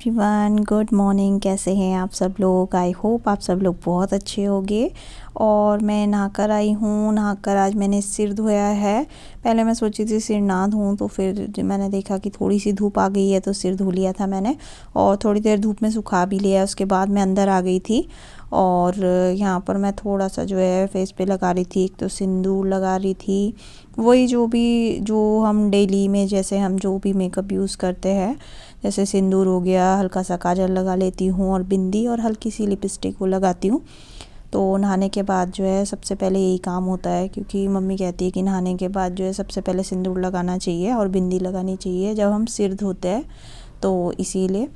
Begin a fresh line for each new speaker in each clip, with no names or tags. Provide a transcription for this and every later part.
Everyone, good morning. कैसे हैं आप सब लोग? आई होप आप सब लोग बहुत अच्छे होंगे। और मैं नहाकर आई हूँ। नहाकर आज मैंने सिर धोया है। पहले मैं सोची थी सिर ना धोऊं, तो फिर मैंने देखा कि थोड़ी सी धूप आ गई है तो सिर धो लिया था मैंने, और थोड़ी देर धूप में सुखा भी लिया। उसके बाद मैं अंदर आ गई थी और यहाँ पर मैं थोड़ा सा जो है फेस पे लगा रही थी। एक तो सिंदूर लगा रही थी, वही जो हम डेली में जैसे हम जो भी मेकअप यूज़ करते हैं, जैसे सिंदूर हो गया, हल्का सा काजल लगा लेती हूँ और बिंदी और हल्की सी लिपस्टिक वो लगाती हूँ। तो नहाने के बाद जो है सबसे पहले यही काम होता है, क्योंकि मम्मी कहती है कि नहाने के बाद जो है सबसे पहले सिंदूर लगाना चाहिए और बिंदी लगानी चाहिए जब हम सिर धोते हैं, तो इसीलिए।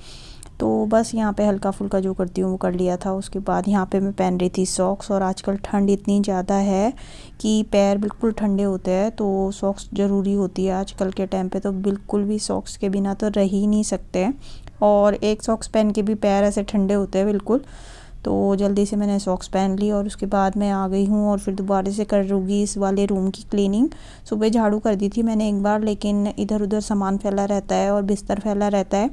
तो बस यहाँ पे हल्का फुल्का जो करती हूँ वो कर लिया था। उसके बाद यहाँ पे मैं पहन रही थी सॉक्स, और आजकल ठंड इतनी ज़्यादा है कि पैर बिल्कुल ठंडे होते हैं, तो सॉक्स ज़रूरी होती है आजकल के टाइम पे। तो बिल्कुल भी सॉक्स के बिना तो रह ही नहीं सकते हैं, और एक सॉक्स पहन के भी पैर ऐसे ठंडे होते हैं बिल्कुल। तो जल्दी से मैंने सॉक्स पहन ली और उसके बाद मैं आ गई हूँ और फिर दोबारा से कर लूँगी इस वाले रूम की क्लीनिंग। सुबह झाड़ू कर दी थी मैंने एक बार, लेकिन इधर उधर सामान फैला रहता है और बिस्तर फैला रहता है,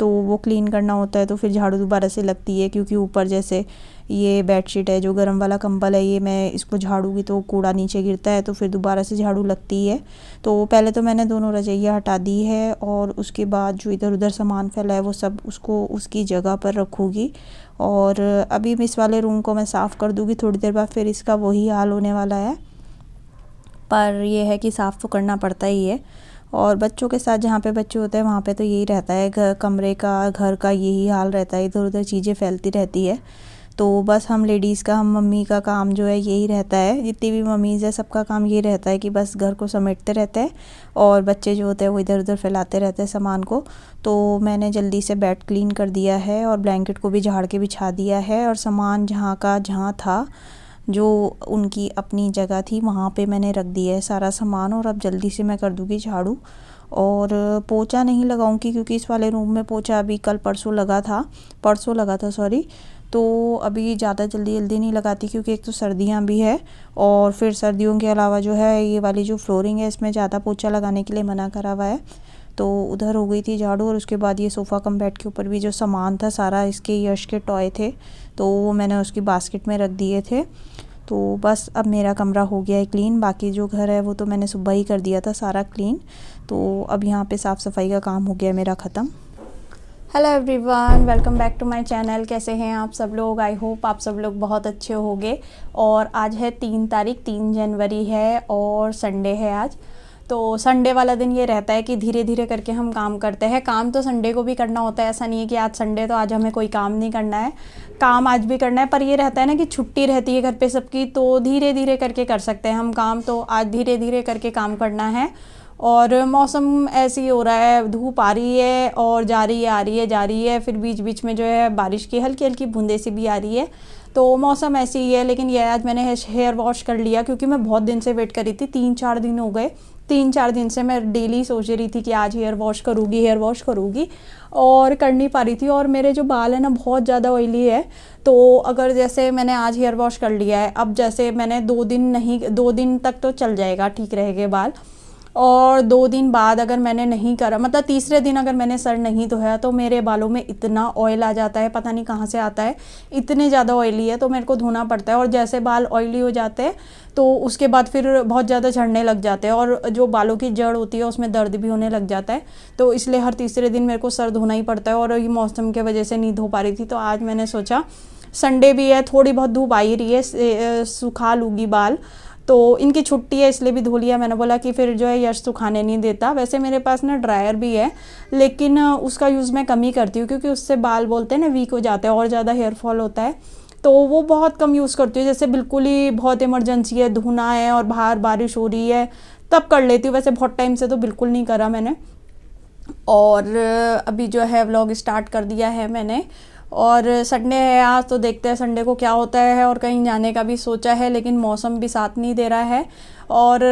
तो वो क्लीन करना होता है। तो फिर झाड़ू दोबारा से लगती है, क्योंकि ऊपर जैसे ये बेडशीट है, जो गर्म वाला कंबल है, ये मैं इसको झाड़ूंगी तो कूड़ा नीचे गिरता है, तो फिर दोबारा से झाड़ू लगती है। तो पहले तो मैंने दोनों रजाइयाँ हटा दी है, और उसके बाद जो इधर उधर सामान फैला है वो सब उसको उसकी जगह पर रखूँगी। और अभी इस वाले रूम को मैं साफ़ कर दूँगी थोड़ी देर बाद, फिर इसका वही हाल होने वाला है। पर यह है कि साफ़ तो करना पड़ता ही है। और बच्चों के साथ जहाँ पे बच्चे होते हैं वहाँ पे तो यही रहता है, कमरे का, घर का यही हाल रहता है, इधर उधर चीज़ें फैलती रहती है। तो बस हम लेडीज़ का, हम मम्मी का काम जो है यही रहता है, जितनी भी मम्मीज़ है सबका काम ये रहता है कि बस घर को समेटते रहते हैं, और बच्चे जो होते हैं वो इधर उधर फैलाते रहते हैं सामान को। तो मैंने जल्दी से बेड क्लीन कर दिया है और ब्लैंकेट को भी झाड़ के बिछा दिया है, और सामान जहाँ का जहाँ था, जो उनकी अपनी जगह थी, वहाँ पे मैंने रख दिया है सारा सामान। और अब जल्दी से मैं कर दूँगी झाड़ू, और पोछा नहीं लगाऊंगी क्योंकि इस वाले रूम में पोछा अभी परसों लगा था सॉरी। तो अभी ज़्यादा जल्दी नहीं लगाती, क्योंकि एक तो सर्दियाँ भी है, और फिर सर्दियों के अलावा जो है ये वाली जो फ्लोरिंग है इसमें ज़्यादा पोछा लगाने के लिए मना करा हुआ है। तो उधर हो गई थी झाड़ू, और उसके बाद ये सोफ़ा कम बेड के ऊपर भी जो सामान था सारा, इसके यश के टॉय थे, तो वो मैंने उसकी बास्केट में रख दिए थे। तो बस अब मेरा कमरा हो गया है क्लीन। बाकी जो घर है वो तो मैंने सुबह ही कर दिया था सारा क्लीन। तो अब यहाँ पे साफ़ सफाई का काम हो गया मेरा ख़त्म। Hello everyone, welcome back to my channel. कैसे हैं आप सब लोग? आई होप आप सब लोग बहुत अच्छे होंगे। और आज है 3 तारीख, 3 जनवरी है और संडे है आज। तो संडे वाला दिन ये रहता है कि धीरे धीरे करके हम काम करते हैं। काम तो संडे को भी करना होता है, ऐसा नहीं है कि आज संडे तो आज हमें कोई काम नहीं करना है, काम आज भी करना है। पर ये रहता है ना कि छुट्टी रहती है घर पे सबकी, तो धीरे धीरे करके कर सकते हैं हम काम। तो आज धीरे धीरे करके काम करना है। और मौसम ऐसे ही हो रहा है, धूप आ रही है और जा रही है, आ रही है, जा रही है, फिर बीच बीच में जो है बारिश की हल्की हल्की बूंदें सी भी आ रही है। तो मौसम ऐसी ही है। लेकिन ये आज मैंने हेयर वॉश कर लिया, क्योंकि मैं बहुत दिन से वेट कर रही थी, 3-4 दिन हो गए। 3-4 दिन से मैं डेली सोच रही थी कि आज हेयर वॉश करूँगी, और कर नहीं पा रही थी। और मेरे जो बाल है ना बहुत ज़्यादा ऑयली है, तो अगर जैसे मैंने आज हेयर वॉश कर लिया है, अब जैसे मैंने 2 दिन तक तो चल जाएगा, ठीक रहेंगे बाल। और 2 दिन बाद अगर मैंने नहीं करा, मतलब तीसरे दिन अगर मैंने सर नहीं धोया, तो मेरे बालों में इतना ऑयल आ जाता है, पता नहीं कहाँ से आता है, इतने ज़्यादा ऑयली है, तो मेरे को धोना पड़ता है। और जैसे बाल ऑयली हो जाते हैं तो उसके बाद फिर बहुत ज़्यादा झड़ने लग जाते हैं, और जो बालों की जड़ होती है उसमें दर्द भी होने लग जाता है। तो इसलिए हर तीसरे दिन मेरे को सर धोना ही पड़ता है, और ये मौसम की वजह से नहीं धो पा रही थी। तो आज मैंने सोचा संडे भी है, थोड़ी बहुत धूप आ ही रही है, सुखा लूँगी बाल। तो इनकी छुट्टी है इसलिए भी धो लिया। मैंने बोला कि फिर जो है यश सुखाने नहीं देता। वैसे मेरे पास ना ड्रायर भी है, लेकिन उसका यूज़ मैं कम ही करती हूँ, क्योंकि उससे बाल बोलते हैं ना वीक हो जाते हैं और ज़्यादा हेयर फॉल होता है, तो वो बहुत कम यूज़ करती हूँ। जैसे बिल्कुल ही बहुत इमरजेंसी है, धोना है और बाहर बारिश हो रही है, तब कर लेती हूँ। वैसे बहुत टाइम से तो बिल्कुल नहीं करा मैंने। और अभी जो है व्लॉग स्टार्ट कर दिया है मैंने, और संडे है आज, तो देखते हैं संडे को क्या होता है। और कहीं जाने का भी सोचा है, लेकिन मौसम भी साथ नहीं दे रहा है। और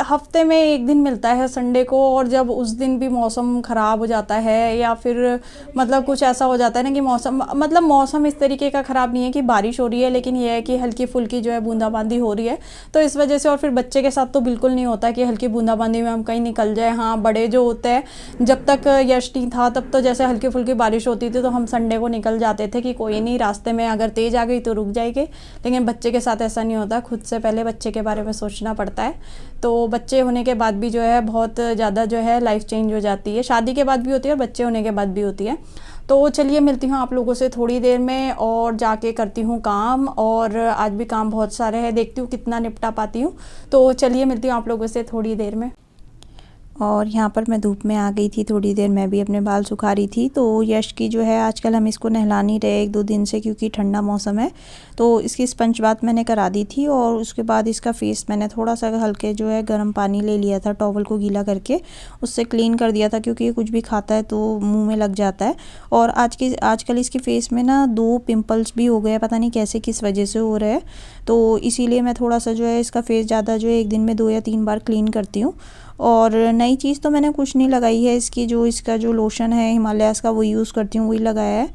हफ्ते में एक दिन मिलता है संडे को, और जब उस दिन भी मौसम ख़राब हो जाता है या फिर मतलब कुछ ऐसा हो जाता है ना कि मौसम इस तरीके का ख़राब नहीं है कि बारिश हो रही है, लेकिन ये है कि हल्की फुल्की जो है बूंदाबांदी हो रही है, तो इस वजह से। और फिर बच्चे के साथ तो बिल्कुल नहीं होता कि हल्की बूंदाबांदी में हम कहीं निकल जाए। हाँ, बड़े जो होते हैं, जब तक यश नहीं था तब तो जैसे हल्की फुल्की बारिश होती थी तो हम संडे को निकल जाते थे कि कोई नहीं, रास्ते में अगर तेज़ आ गई तो रुक जाएगी। लेकिन बच्चे के साथ ऐसा नहीं होता, खुद से पहले बच्चे के बारे में सोचना पड़ता है। तो बच्चे होने के बाद भी जो है बहुत ज़्यादा जो है लाइफ चेंज हो जाती है। शादी के बाद भी होती है और बच्चे होने के बाद भी होती है। तो चलिए मिलती हूँ आप लोगों से थोड़ी देर में, और जाके करती हूँ काम। और आज भी काम बहुत सारे हैं, देखती हूँ कितना निपटा पाती हूँ। तो चलिए मिलती हूँ आप लोगों से थोड़ी देर में। और यहाँ पर मैं धूप में आ गई थी, थोड़ी देर मैं भी अपने बाल सुखा रही थी। तो यश की जो है आजकल हम इसको नहला नहीं रहे 1-2 दिन से, क्योंकि ठंडा मौसम है। तो इसकी स्पंज बाथ मैंने करा दी थी, और उसके बाद इसका फेस मैंने थोड़ा सा हल्के जो है गर्म पानी ले लिया था, टॉवल को गीला करके उससे क्लीन कर दिया था, क्योंकि ये कुछ भी खाता है तो मुँह में लग जाता है। और आजकल इसके फेस में ना 2 पिम्पल्स भी हो गए, पता नहीं कैसे किस वजह से हो रहे हैं। तो इसीलिए मैं थोड़ा सा जो है इसका फेस ज़्यादा जो है 1 दिन में 2 या 3 बार क्लीन करती हूँ। और नई चीज़ तो मैंने कुछ नहीं लगाई है, इसका जो लोशन है हिमालयाज़ का वो यूज़ करती हूँ, वही लगाया है।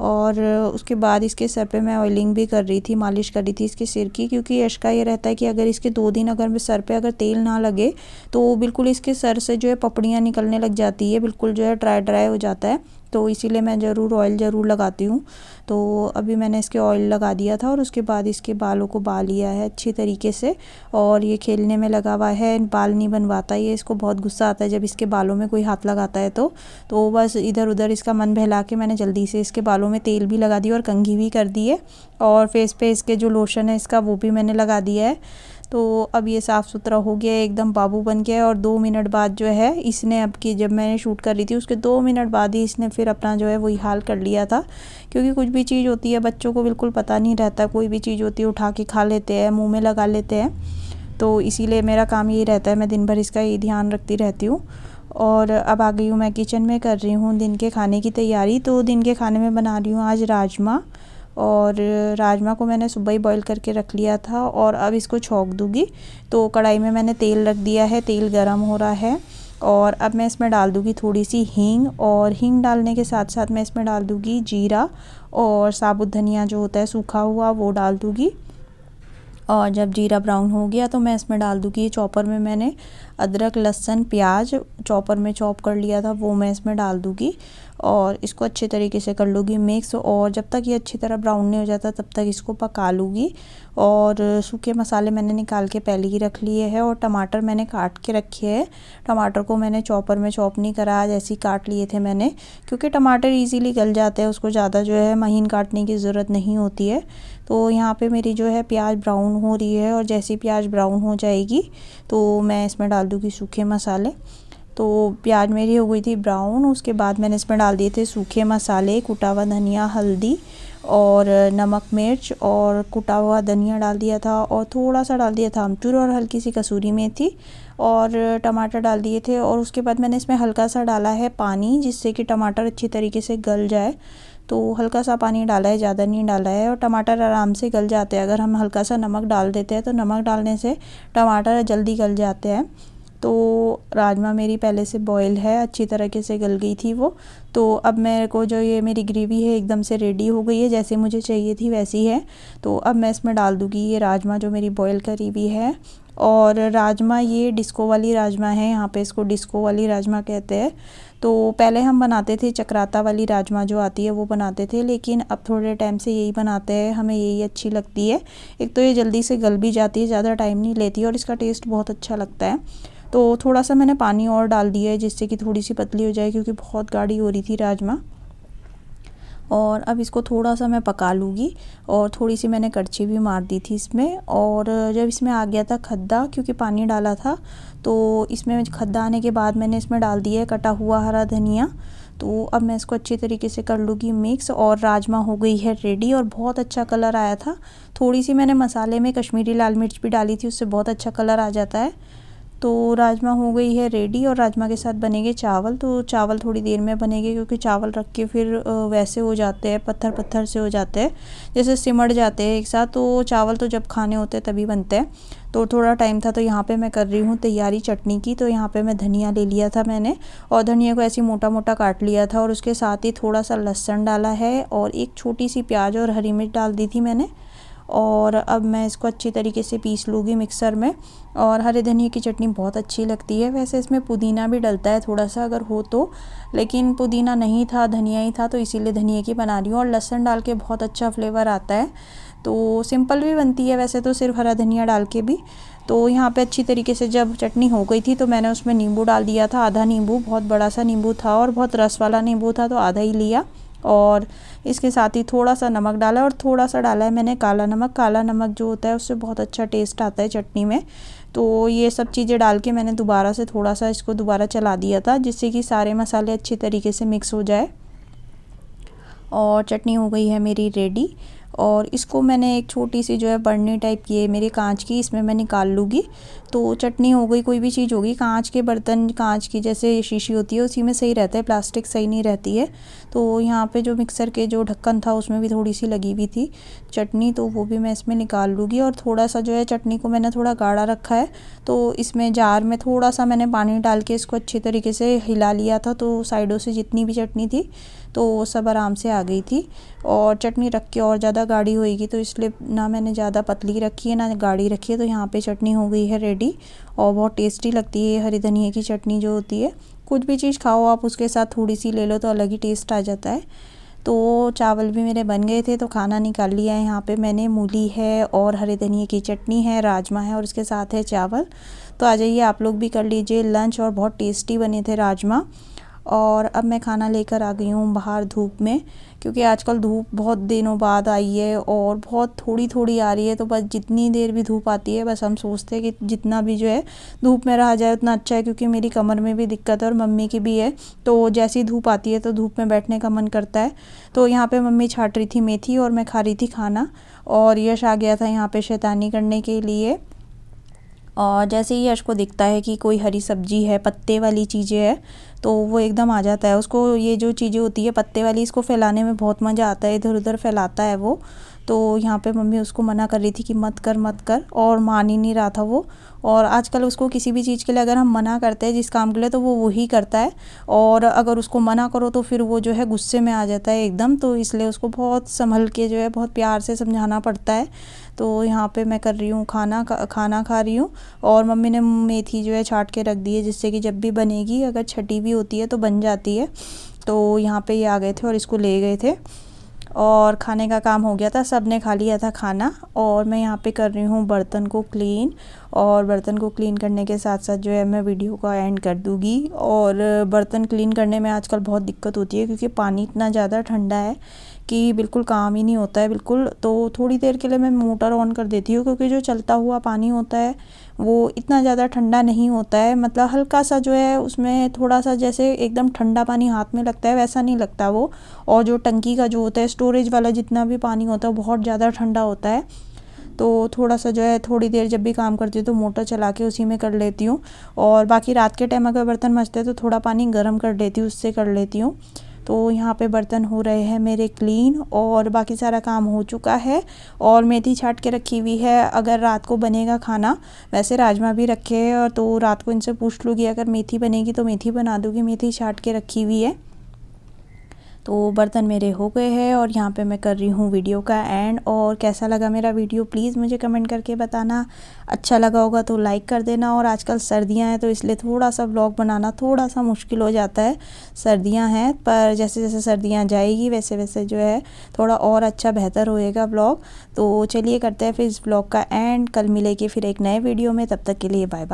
और उसके बाद इसके सर पे मैं ऑयलिंग भी कर रही थी, मालिश कर रही थी इसके सिर की, क्योंकि यश का ये रहता है कि अगर इसके 2 दिन अगर सर पे अगर तेल ना लगे तो बिल्कुल इसके सर से जो है पपड़ियाँ निकलने लग जाती है, बिल्कुल जो है ड्राई ड्राई हो जाता है। तो इसीलिए मैं ऑयल ज़रूर लगाती हूँ। तो अभी मैंने इसके ऑयल लगा दिया था, और उसके बाद इसके बालों को बाल लिया है अच्छी तरीके से। और ये खेलने में लगा हुआ है, बाल नहीं बनवाता ये, इसको बहुत गुस्सा आता है जब इसके बालों में कोई हाथ लगाता है। तो बस इधर उधर इसका मन बहला के मैंने जल्दी से इसके बालों में तेल भी लगा दिया और कंघी भी कर दी है। और फेस पे इसके जो लोशन है इसका वो भी मैंने लगा दिया है। तो अब ये साफ़ सुथरा हो गया है, एकदम बाबू बन गया है। और 2 मिनट बाद जो है इसने, अब की जब मैंने शूट कर रही थी उसके 2 मिनट बाद ही इसने फिर अपना जो है वही हाल कर लिया था। क्योंकि कुछ भी चीज़ होती है बच्चों को बिल्कुल पता नहीं रहता, कोई भी चीज़ होती है उठा के खा लेते हैं, मुंह में लगा लेते हैं। तो इसीलिए मेरा काम यही रहता है, मैं दिन भर इसका यही ध्यान रखती रहती हूँ। और अब आ गई हूँ मैं किचन में, कर रही हूँ दिन के खाने की तैयारी। तो दिन के खाने में बना रही हूँ आज राजमा। और राजमा को मैंने सुबह ही बॉईल करके रख लिया था, और अब इसको छौंक दूँगी। तो कढ़ाई में मैंने तेल रख दिया है, तेल गरम हो रहा है। और अब मैं इसमें डाल दूँगी थोड़ी सी हींग, और हींग डालने के साथ साथ मैं इसमें डाल दूँगी जीरा, और साबुत धनिया जो होता है सूखा हुआ वो डाल दूँगी। और जब जीरा ब्राउन हो गया तो मैं इसमें डाल दूँगी, चॉपर में मैंने अदरक लहसुन प्याज चॉपर में चॉप कर लिया था वो मैं इसमें डाल दूँगी। और इसको अच्छे तरीके से कर लूँगी मिक्स, और जब तक ये अच्छी तरह ब्राउन नहीं हो जाता तब तक इसको पका लूँगी। और सूखे मसाले मैंने निकाल के पहले ही रख लिए हैं, और टमाटर मैंने काट के रखे हैं। टमाटर को मैंने चॉपर में चॉप नहीं करा, जैसे ही काट लिए थे मैंने, क्योंकि टमाटर इजीली गल जाते हैं, उसको ज़्यादा जो है महीन काटने की ज़रूरत नहीं होती है। तो यहाँ पे मेरी जो है प्याज ब्राउन हो रही है, और जैसे ही प्याज ब्राउन हो जाएगी तो मैं इसमें डाल दूँगी सूखे मसाले। तो प्याज मेरी हो गई थी ब्राउन, उसके बाद मैंने इसमें डाल दिए थे सूखे मसाले, कुटा हुआ धनिया, हल्दी और नमक मिर्च, और कुटा हुआ धनिया डाल दिया था, और थोड़ा सा डाल दिया था अमचूर, और हल्की सी कसूरी मेथी, और टमाटर डाल दिए थे। और उसके बाद मैंने इसमें हल्का सा डाला है पानी, जिससे कि टमाटर अच्छी तरीके से गल जाए। तो हल्का सा पानी डाला है, ज़्यादा नहीं डाला है, और टमाटर आराम से गल जाते हैं। अगर हम हल्का सा नमक डाल देते हैं तो नमक डालने से टमाटर जल्दी गल जाते हैं। तो राजमा मेरी पहले से बॉयल है, अच्छी तरीके से गल गई थी वो। तो अब मेरे को जो ये मेरी ग्रेवी है एकदम से रेडी हो गई है, जैसे मुझे चाहिए थी वैसी है। तो अब मैं इसमें डाल दूँगी ये राजमा जो मेरी बॉयल करी हुई है। और राजमा ये डिस्को वाली राजमा है, यहाँ पे इसको डिस्को वाली राजमा कहते हैं। तो पहले हम बनाते थे चक्राता वाली राजमा जो आती है वो बनाते थे, लेकिन अब थोड़े टाइम से यही बनाते हैं, हमें यही अच्छी लगती है। एक तो ये जल्दी से गल भी जाती है, ज़्यादा टाइम नहीं लेती, और इसका टेस्ट बहुत अच्छा लगता है। तो थोड़ा सा मैंने पानी और डाल दिया है, जिससे कि थोड़ी सी पतली हो जाए, क्योंकि बहुत गाढ़ी हो रही थी राजमा। और अब इसको थोड़ा सा मैं पका लूँगी, और थोड़ी सी मैंने कड़छी भी मार दी थी इसमें। और जब इसमें आ गया था खद्दा, क्योंकि पानी डाला था, तो इसमें खद्दा आने के बाद मैंने इसमें डाल दिया है कटा हुआ हरा धनिया। तो अब मैं इसको अच्छी तरीके से कर लूँगी मिक्स, और राजमा हो गई है रेडी, और बहुत अच्छा कलर आया था। थोड़ी सी मैंने मसाले में कश्मीरी लाल मिर्च भी डाली थी, उससे बहुत अच्छा कलर आ जाता है। तो राजमा हो गई है रेडी और राजमा के साथ बनेंगे चावल। तो चावल थोड़ी देर में बनेंगे क्योंकि चावल रख के फिर वैसे हो जाते हैं, पत्थर पत्थर से हो जाते हैं, जैसे सिमट जाते हैं एक साथ। तो चावल तो जब खाने होते हैं तभी बनते हैं, तो थोड़ा टाइम था। तो यहाँ पे मैं कर रही हूँ तैयारी चटनी की। तो यहाँ पे मैं धनिया ले लिया था मैंने, और धनिया को ऐसे मोटा मोटा काट लिया था, और उसके साथ ही थोड़ा सा लहसुन डाला है और एक छोटी सी प्याज और हरी मिर्च डाल दी थी मैंने। और अब मैं इसको अच्छी तरीके से पीस लूँगी मिक्सर में। और हरे धनिया की चटनी बहुत अच्छी लगती है। वैसे इसमें पुदीना भी डलता है थोड़ा सा अगर हो तो, लेकिन पुदीना नहीं था, धनिया ही था, तो इसीलिए धनिया की बना रही हूँ। और लहसुन डाल के बहुत अच्छा फ्लेवर आता है। तो सिंपल भी बनती है वैसे तो, सिर्फ हरा धनिया डाल के भी। तो यहाँ पे अच्छी तरीके से जब चटनी हो गई थी तो मैंने उसमें नींबू डाल दिया था, आधा नींबू, बहुत बड़ा सा नींबू था और बहुत रस वाला नींबू था तो आधा ही लिया। और इसके साथ ही थोड़ा सा नमक डाला, और थोड़ा सा डाला है मैंने काला नमक। काला नमक जो होता है उससे बहुत अच्छा टेस्ट आता है चटनी में। तो ये सब चीज़ें डाल के मैंने दोबारा से थोड़ा सा इसको दोबारा चला दिया था, जिससे कि सारे मसाले अच्छी तरीके से मिक्स हो जाए। और चटनी हो गई है मेरी रेडी। और इसको मैंने एक छोटी सी जो है बर्नी टाइप की है मेरी कांच की, इसमें मैं निकाल लूँगी। तो चटनी हो गई, कोई भी चीज़ होगी, कांच के बर्तन, कांच की जैसे शीशी होती है उसी में सही रहता है, प्लास्टिक सही नहीं रहती है। तो यहाँ पे जो मिक्सर के जो ढक्कन था उसमें भी थोड़ी सी लगी हुई थी चटनी, तो वो भी मैं इसमें निकाल लूँगी। और थोड़ा सा जो है चटनी को मैंने थोड़ा गाढ़ा रखा है, तो इसमें जार में थोड़ा सा मैंने पानी डाल के इसको अच्छी तरीके से हिला लिया था। तो साइडों से जितनी भी चटनी थी तो वो सब आराम से आ गई थी। और चटनी रख के और ज़्यादा गाढ़ी होएगी, तो इसलिए ना मैंने ज़्यादा पतली रखी है ना गाढ़ी रखी है। तो यहाँ पे चटनी हो गई है रेडी, और बहुत टेस्टी लगती है हरी धनिया की चटनी जो होती है। कुछ भी चीज़ खाओ आप उसके साथ थोड़ी सी ले लो तो अलग ही टेस्ट आ जाता है। तो चावल भी मेरे बन गए थे, तो खाना निकाल लिया है। यहाँ पे मैंने मूली है और हरे धनिया की चटनी है, राजमा है और उसके साथ है चावल। तो आ जाइए आप लोग भी कर लीजिए लंच। और बहुत टेस्टी बने थे राजमा। और अब मैं खाना लेकर आ गई हूँ बाहर धूप में, क्योंकि आजकल धूप बहुत दिनों बाद आई है और बहुत थोड़ी थोड़ी आ रही है। तो बस जितनी देर भी धूप आती है बस हम सोचते हैं कि जितना भी जो है धूप में रहा जाए उतना अच्छा है, क्योंकि मेरी कमर में भी दिक्कत है और मम्मी की भी है। तो जैसी धूप आती है तो धूप में बैठने का मन करता है। तो यहाँ पे मम्मी छाट रही थी मेथी और मैं खा रही थी खाना। और यश आ गया था यहाँ पे शैतानी करने के लिए। और जैसे ही यश को दिखता है कि कोई हरी सब्जी है, पत्ते वाली चीज़ें है, तो वो एकदम आ जाता है। उसको ये जो चीज़ें होती है पत्ते वाली, इसको फैलाने में बहुत मज़ा आता है, इधर उधर फैलाता है वो। तो यहाँ पे मम्मी उसको मना कर रही थी कि मत कर मत कर, और मान ही नहीं रहा था वो। और आजकल उसको किसी भी चीज़ के लिए अगर हम मना करते हैं जिस काम के लिए, तो वो वही करता है। और अगर उसको मना करो तो फिर वो जो है गुस्से में आ जाता है एकदम। तो इसलिए उसको बहुत संभल के जो है बहुत प्यार से समझाना पड़ता है। तो यहाँ पे मैं कर रही हूँ खाना खा रही हूँ। और मम्मी ने मेथी जो है छाट के रख दी है, जिससे कि जब भी बनेगी, अगर छटी भी होती है तो बन जाती है। तो यहाँ पे ये आ गए थे और इसको ले गए थे, और खाने का काम हो गया था, सब ने खा लिया था खाना। और मैं यहाँ पे कर रही हूँ बर्तन को क्लीन। और बर्तन को क्लीन करने के साथ साथ जो है मैं वीडियो को एंड कर दूँगी। और बर्तन क्लीन करने में आजकल बहुत दिक्कत होती है, क्योंकि पानी इतना ज़्यादा ठंडा है कि बिल्कुल काम ही नहीं होता है बिल्कुल। तो थोड़ी देर के लिए मैं मोटर ऑन कर देती हूँ, क्योंकि जो चलता हुआ पानी होता है वो इतना ज़्यादा ठंडा नहीं होता है, मतलब हल्का सा जो है उसमें थोड़ा सा जैसे एकदम ठंडा पानी हाथ में लगता है वैसा नहीं लगता वो। और जो टंकी का जो होता है स्टोरेज वाला जितना भी पानी होता है बहुत ज़्यादा ठंडा होता है। तो थोड़ा सा जो है थोड़ी देर जब भी काम करती हूँ तो मोटर चला के उसी में कर लेती हूँ। और बाकी रात के टाइम अगर बर्तन मचते हैं तो थोड़ा पानी गर्म कर लेती हूँ, उससे कर लेती हूँ। तो यहाँ पे बर्तन हो रहे हैं मेरे क्लीन, और बाकी सारा काम हो चुका है। और मेथी छाट के रखी हुई है, अगर रात को बनेगा खाना, वैसे राजमा भी रखे हैं, और तो रात को इनसे पूछ लूँगी अगर मेथी बनेगी तो मेथी बना दूँगी, मेथी छाट के रखी हुई है। तो बर्तन मेरे हो गए हैं, और यहाँ पे मैं कर रही हूँ वीडियो का एंड। और कैसा लगा मेरा वीडियो प्लीज़ मुझे कमेंट करके बताना। अच्छा लगा होगा तो लाइक कर देना। और आजकल सर्दियाँ हैं तो इसलिए थोड़ा सा व्लॉग बनाना थोड़ा सा मुश्किल हो जाता है, सर्दियाँ हैं, पर जैसे जैसे सर्दियाँ जाएगी वैसे वैसे जो है थोड़ा और अच्छा बेहतर होएगा व्लॉग। तो चलिए करते हैं फिर इस व्लॉग का एंड। कल मिलेगी फिर एक नए वीडियो में, तब तक के लिए बाय बाय।